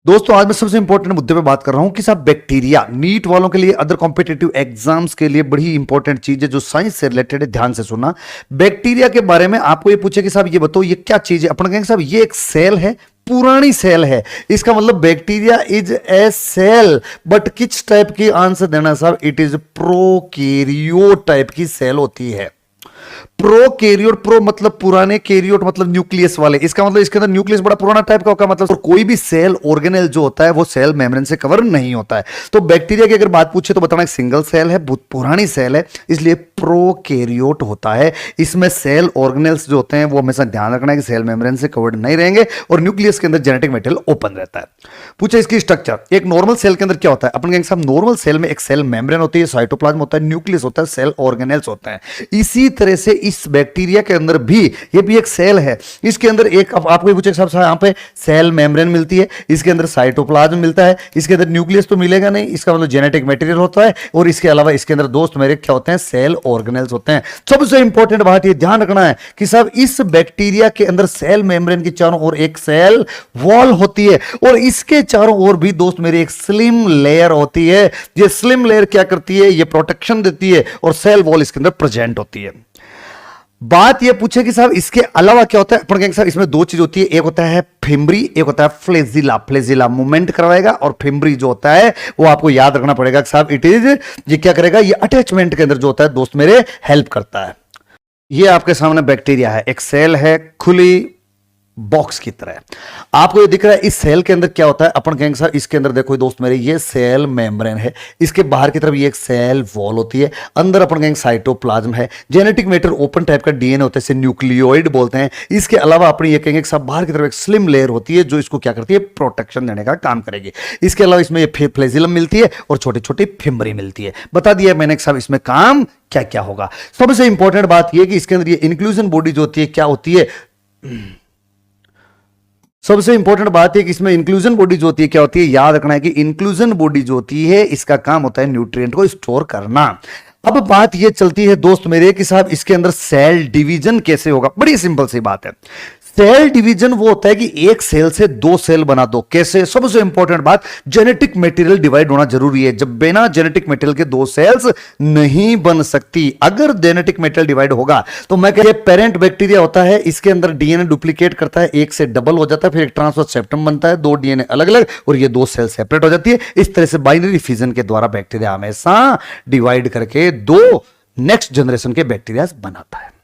दोस्तों आज मैं सबसे इंपॉर्टेंट मुद्दे पे बात कर रहा हूं कि साहब बैक्टीरिया नीट वालों के लिए, अदर कॉम्पिटिटिव एग्जाम्स के लिए बड़ी इंपॉर्टेंट चीज है जो साइंस से रिलेटेड है। ध्यान से सुनना। बैक्टीरिया के बारे में आपको ये पूछे कि साहब ये बताओ ये क्या चीज है, अपन कहेंगे साहब ये एक सेल है, पुरानी सेल है। इसका मतलब bacteria is a cell, but किस टाइप की आंसर देना साहब, इट इज प्रोकैरियोट टाइप की सेल होती है। प्रोकैरियोट, प्रो मतलब पुराने, कैरियोट मतलब न्यूक्लियस वाले। इसका मतलब इसके अंदर न्यूक्लियस बड़ा पुराना टाइप का होगा, मतलब कोई भी सेल ऑर्गेनेल जो होता है वो सेल मेम्ब्रेन से कवर नहीं होता है। तो बैक्टीरिया की अगर बात पूछे तो बताना एक सिंगल सेल है, बहुत पुरानी सेल है, इसलिए प्रोकैरियोट होता है। इसमें सेल ऑर्गेनेल्स जो होते हैं वो हमेशा ध्यान रखना है कि सेल मेम्ब्रेन से कवर्ड नहीं रहेंगे और न्यूक्लियस के अंदर जेनेटिक मेटेरियल ओपन रहता है। पूछा इसकी स्ट्रक्चर, एक नॉर्मल सेल के अंदर क्या होता है, अपन कहेंगे साहब नॉर्मल सेल में एक सेल मेम्ब्रेन होती है, साइटोप्लाज्म होता है, न्यूक्लियस होता है, सेल ऑर्गेनेल्स होता है। इसी तरह से इस बैक्टीरिया के अंदर भी ये भी एक सेल है। इसके अंदर एक आपको पूछे साहब यहां पे सेल मेम्ब्रेन मिलती है, इसके अंदर साइटोप्लाज्म मिलता है, इसके अंदर न्यूक्लियस तो मिलेगा नहीं, इसका मतलब जेनेटिक मटेरियल होता है, और इसके अलावा इसके अंदर दोस्त मेरे क्या होते हैं, सेल ऑर्गेनेल्स होते हैं। सबसे इंपॉर्टेंट बात ये ध्यान रखना है कि साहब इस बैक्टीरिया के अंदर सेल मेम्ब्रेन की चारों ओर एक सेल वॉल होती है, और इसके चारों ओर भी दोस्त मेरे एक स्लिम लेयर होती है। ये स्लिम लेयर क्या करती है, ये प्रोटेक्शन देती है, और सेल वॉल इसके अंदर प्रेजेंट होती है। बात यह पूछे कि साहब इसके अलावा क्या होता है, अपन कहेंगे साहब इसमें दो चीज होती है, एक होता है फिम्बरी, एक होता है फ्लेजिला। फ्लेजिला मूवमेंट करवाएगा, और फिम्बरी जो होता है वो आपको याद रखना पड़ेगा कि साहब इट इज, ये क्या करेगा, ये अटैचमेंट के अंदर जो होता है दोस्त मेरे हेल्प करता है। ये आपके सामने बैक्टीरिया है, एक सेल है खुली बॉक्स की तरह। आपको ये दिख रहा है इस सेल के अंदर क्या होता है, अपन कहेंगे सर इसके अंदर देखो दोस्त मेरे ये सेल मेम्ब्रेन है, इसके बाहर की तरफ ये एक सेल वॉल होती है, अंदर अपन कहेंगे साइटोप्लाज्म है, जेनेटिक मैटर ओपन टाइप का डीएनए होता है, इसे न्यूक्लियोइड बोलते हैं। इसके अलावा अपन ये कहेंगे सब बाहर की तरफ एक स्लिम लेयर होती है जो इसको क्या करती है, प्रोटेक्शन देने का काम करेगी। इसके अलावा इसमें ये फ्लेजिलम मिलती है और छोटी छोटी फिम्बरी मिलती है। बता दिया मैंने साहब इसमें काम क्या क्या होगा। सबसे इंपॉर्टेंट बात यह कि इसके अंदर ये इंक्लूजन बॉडी जो होती है क्या होती है, सबसे इंपॉर्टेंट बात है कि इसमें इंक्लूजन बॉडी जो होती है क्या होती है, याद रखना है कि इंक्लूजन बॉडी जो होती है इसका काम होता है न्यूट्रिएंट को स्टोर करना। अब बात ये चलती है दोस्त मेरे कि साहब इसके अंदर सेल डिवीजन कैसे होगा। बड़ी सिंपल सी बात है, सेल डिवीजन वो होता है कि एक सेल से दो सेल बना दो। कैसे, सबसे इंपॉर्टेंट बात, जेनेटिक मटेरियल डिवाइड होना जरूरी है। जब बिना जेनेटिक मटेरियल के दो सेल्स नहीं बन सकती। अगर जेनेटिक मटेरियल डिवाइड होगा तो मैं कह, पेरेंट बैक्टीरिया होता है, इसके अंदर डीएनए डुप्लीकेट करता है, एक से डबल हो जाता है, फिर एक ट्रांसफर सेप्टम बनता है, दो डीएनए अलग अलग, और ये दो सेल सेपरेट हो जाती है। इस तरह से बाइनरी फिजन के द्वारा बैक्टीरिया हमेशा डिवाइड करके दो नेक्स्ट जनरेशन के बैक्टीरिया बनाता है।